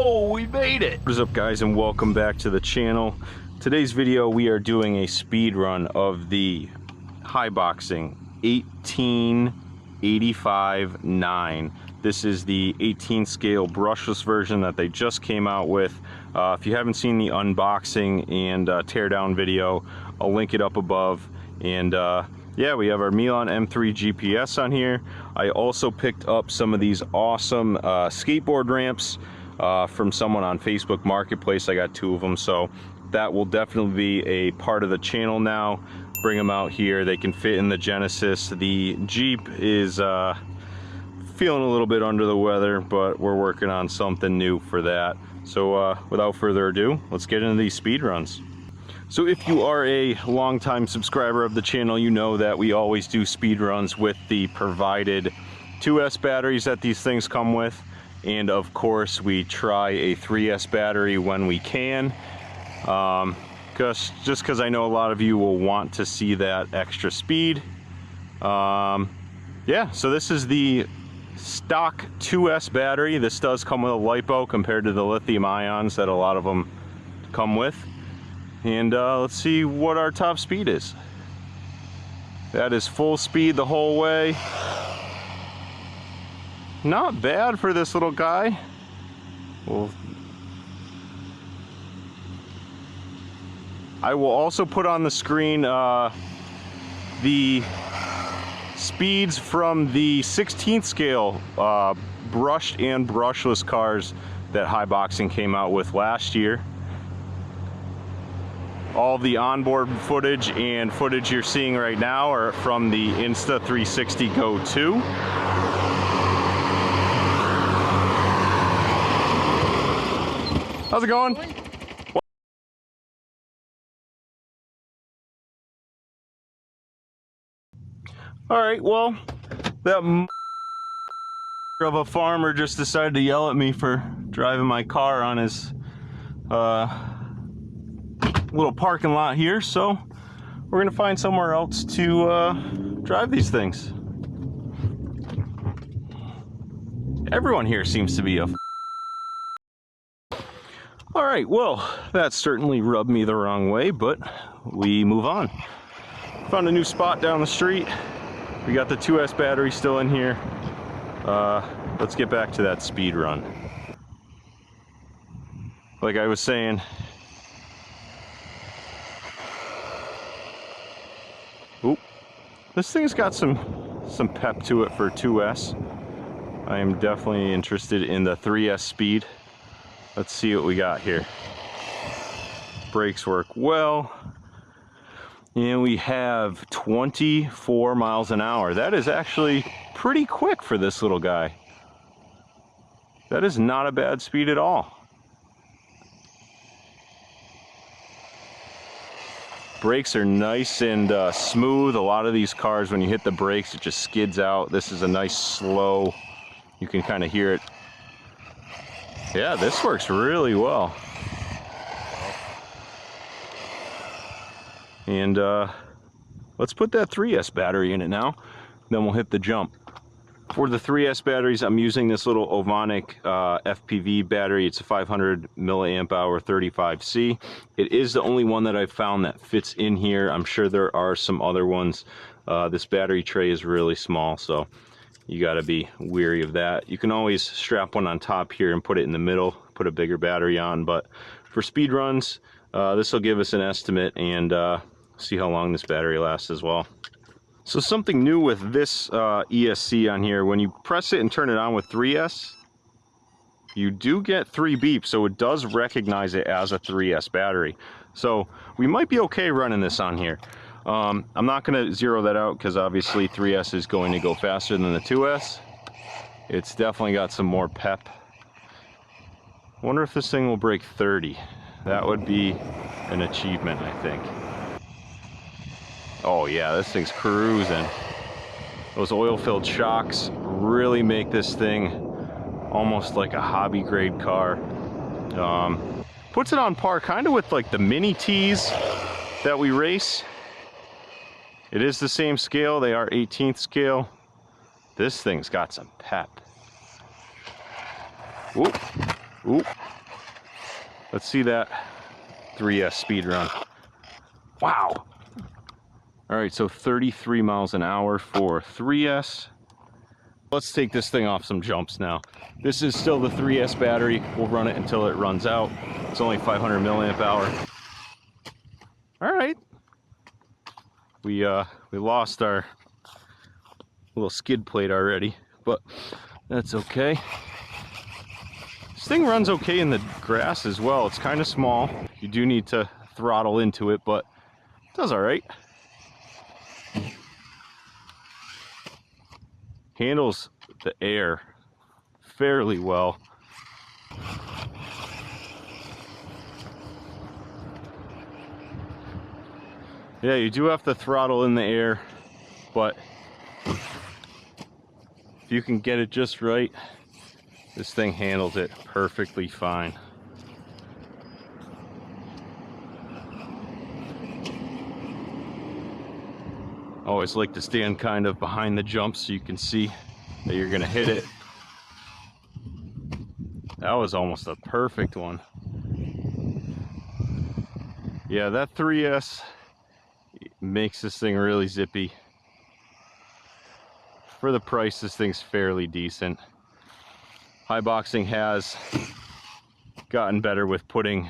Whoa, we made it! What is up, guys, and welcome back to the channel. Today's video, we are doing a speed run of the Haiboxing 1885-9. This is the 18 scale brushless version that they just came out with. If you haven't seen the unboxing and teardown video, I'll link it up above. And yeah, we have our Milan M3 GPS on here. I also picked up some of these awesome skateboard ramps from someone on Facebook Marketplace. I got 2 of them, so that will definitely be a part of the channel now. Bring them out here. They can fit in the Genesis. The Jeep is feeling a little bit under the weather, but we're working on something new for that. So without further ado, let's get into these speed runs. So if you are a longtime subscriber of the channel, you know that we always do speed runs with the provided 2S batteries that these things come with. And of course, we try a 3S battery when we can. Just because I know a lot of you will want to see that extra speed. Yeah, so this is the stock 2S battery. This does come with a LiPo compared to the lithium ions that a lot of them come with. And let's see what our top speed is. That is full speed the whole way. Not bad for this little guy. Well, I will also put on the screen the speeds from the 16th scale brushed and brushless cars that Haiboxing came out with last year. All the onboard footage and footage you're seeing right now are from the Insta360 Go2. How's it going? All right, well, that of a farmer just decided to yell at me for driving my car on his little parking lot here, so we're gonna find somewhere else to drive these things. Everyone here seems to be a all right, well, that certainly rubbed me the wrong way, but we move on. Found a new spot down the street. We got the 2S battery still in here. Let's get back to that speed run. Like I was saying, oop, this thing's got some pep to it for 2S. I am definitely interested in the 3S speed. Let's see what we got here. Brakes work well. And we have 24 miles an hour. That is actually pretty quick for this little guy. That is not a bad speed at all. Brakes are nice and smooth. A lot of these cars, when you hit the brakes, it just skids out. This is a nice slow, you can kind of hear it. Yeah, this works really well. And let's put that 3S battery in it now, then we'll hit the jump. For the 3S batteries, I'm using this little Ovonic FPV battery. It's a 500 milliamp hour 35C. It is the only one that I've found that fits in here. I'm sure there are some other ones. This battery tray is really small, so you got to be wary of that. You can always strap one on top here and put it in the middle, put a bigger battery on, but for speed runs, this will give us an estimate and see how long this battery lasts as well. So something new with this ESC on here, when you press it and turn it on with 3S, you do get 3 beeps, so it does recognize it as a 3S battery. So we might be okay running this on here. I'm not going to zero that out because obviously 3S is going to go faster than the 2S. It's definitely got some more pep. I wonder if this thing will break 30. That would be an achievement, I think. Oh yeah, this thing's cruising. Those oil-filled shocks really make this thing almost like a hobby grade car. Puts it on par kind of with like the mini T's that we race. It is the same scale, they are 18th scale. This thing's got some pep. Whoop, whoop. Let's see that 3S speed run. Wow. All right, so 33 miles an hour for 3S. Let's take this thing off some jumps now. This is still the 3S battery. We'll run it until it runs out. It's only 500 milliamp hour. All right. We lost our little skid plate already, but that's okay. This thing runs okay in the grass as well. It's kind of small. You do need to throttle into it, but it does all right. Handles the air fairly well. Yeah, you do have to throttle in the air, but if you can get it just right, this thing handles it perfectly fine. I always like to stand kind of behind the jump so you can see that you're gonna hit it. That was almost a perfect one. Yeah, that 3S makes this thing really zippy. For the price, this thing's fairly decent. Haiboxing has gotten better with putting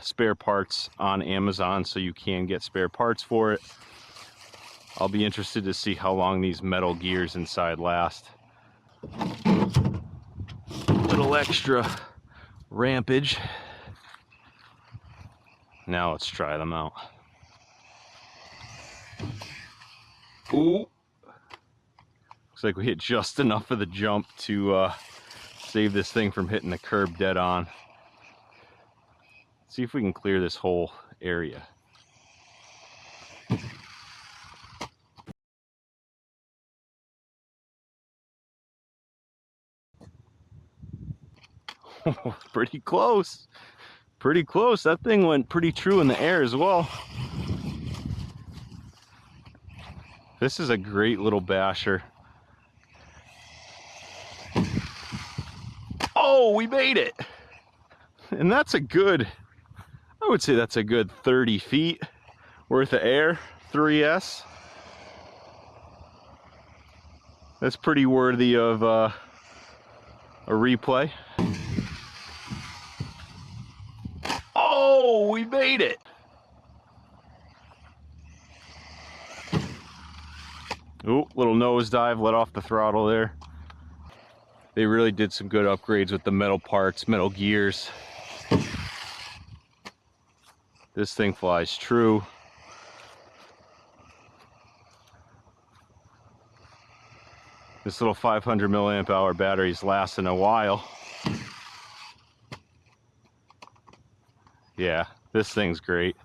spare parts on Amazon, so you can get spare parts for it. I'll be interested to see how long these metal gears inside last. Little extra rampage. Now let's try them out. Ooh. Looks like we hit just enough of the jump to save this thing from hitting the curb dead on. Let's see if we can clear this whole area. Pretty close. Pretty close. That thing went pretty true in the air as well. This is a great little basher. Oh, we made it. And that's a good, I would say that's a good 30 feet worth of air, 3S. That's pretty worthy of a replay. Oh, we made it. Ooh, little nosedive, let off the throttle there. They really did some good upgrades with the metal parts, metal gears. This thing flies true. This little 500 milliamp hour battery's lasting a while. Yeah, this thing's great.